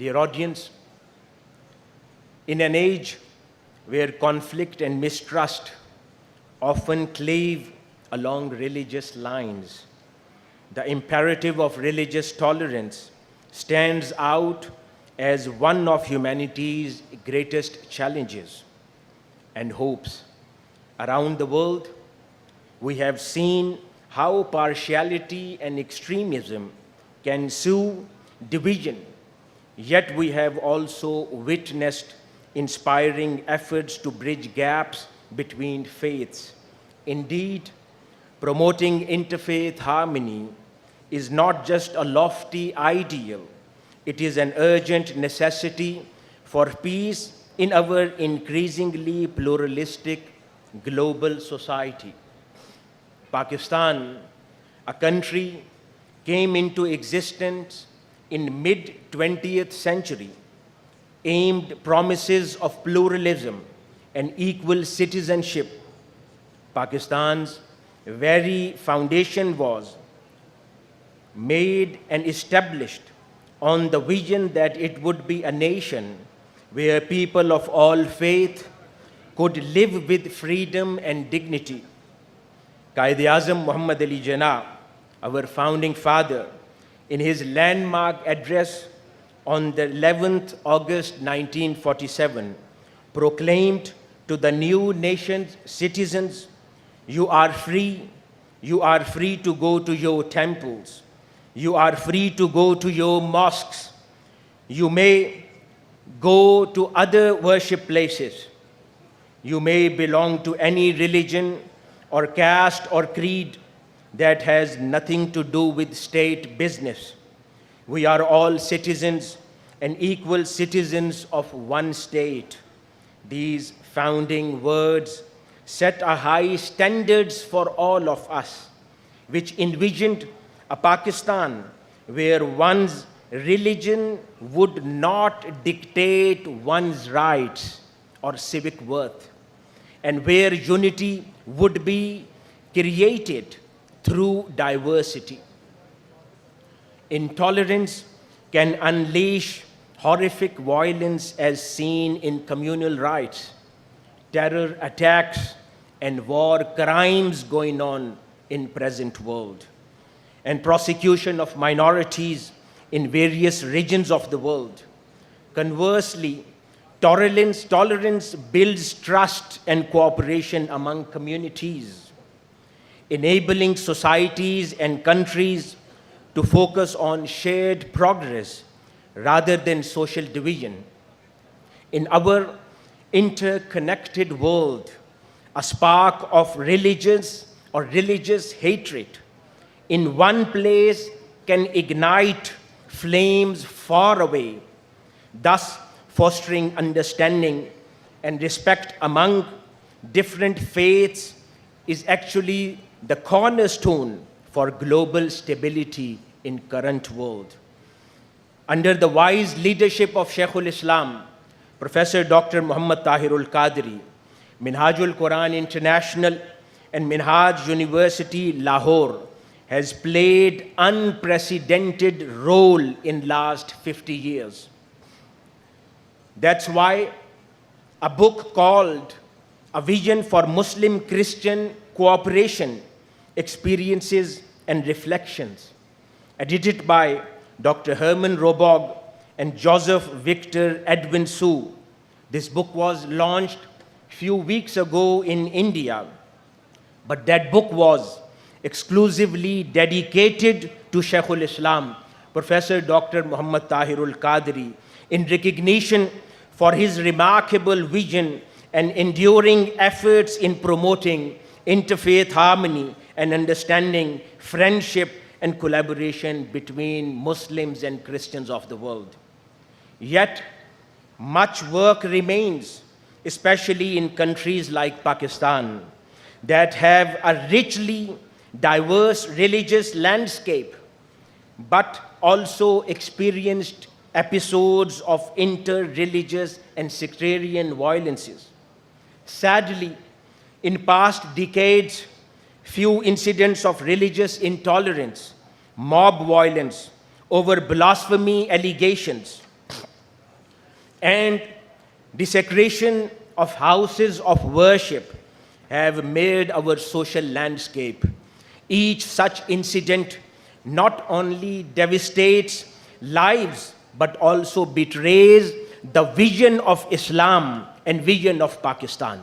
Dear audience, in an age where conflict and mistrust often cleave along religious lines, the imperative of religious tolerance stands out as one of humanity's greatest challenges and hopes. Around the world, we have seen how partiality and extremism can sow division, yet we have also witnessed inspiring efforts to bridge gaps between faiths. Indeed, promoting interfaith harmony is not just a lofty ideal, it is an urgent necessity for peace in our increasingly pluralistic global society. Pakistan, a country, came into existence in mid-20th century, aimed promises of pluralism and equal citizenship. Pakistan's very foundation was made and established on the vision that it would be a nation where people of all faith could live with freedom and dignity. Quaid-e-Azam Muhammad Ali Jinnah, our founding father, in his landmark address on the 11th August 1947, proclaimed to the new nation's citizens, you are free to go to your temples, you are free to go to your mosques, you may go to other worship places, you may belong to any religion or caste or creed that has nothing to do with state business. We are all citizens and equal citizens of one state. These founding words set a high standards for all of us, which envisioned a Pakistan where one's religion would not dictate one's rights or civic worth, and where unity would be created through diversity. Intolerance can unleash horrific violence as seen in communal riots, terror attacks, and war crimes going on in present world, and prosecution of minorities in various regions of the world. Conversely, tolerance builds trust and cooperation among communities, enabling societies and countries to focus on shared progress rather than social division. In our interconnected world, a spark of religious hatred in one place can ignite flames far away, thus fostering understanding and respect among different faiths is actually the cornerstone for global stability in current world. Under the wise leadership of Sheikhul Islam, Professor Dr. Muhammad Tahirul Qadri, Minhajul Quran International and Minhaj University Lahore has played unprecedented role in last 50 years. That's why a book called A Vision for Muslim-Christian Cooperation, Experiences and Reflections, edited by Dr. Herman Robog and Joseph Victor Edwin Su. This book was launched a few weeks ago in India, but that book was exclusively dedicated to Sheikhul Islam, Professor Dr. Muhammad Tahirul Qadri, in recognition for his remarkable vision and enduring efforts in promoting interfaith harmony and understanding, friendship, and collaboration between Muslims and Christians of the world. Yet, much work remains, especially in countries like Pakistan, that have a richly diverse religious landscape, but also experienced episodes of inter-religious and sectarian violences. Sadly, in past decades, few incidents of religious intolerance, mob violence over blasphemy allegations, and desecration of houses of worship have made our social landscape. Each such incident not only devastates lives but also betrays the vision of Islam and vision of Pakistan.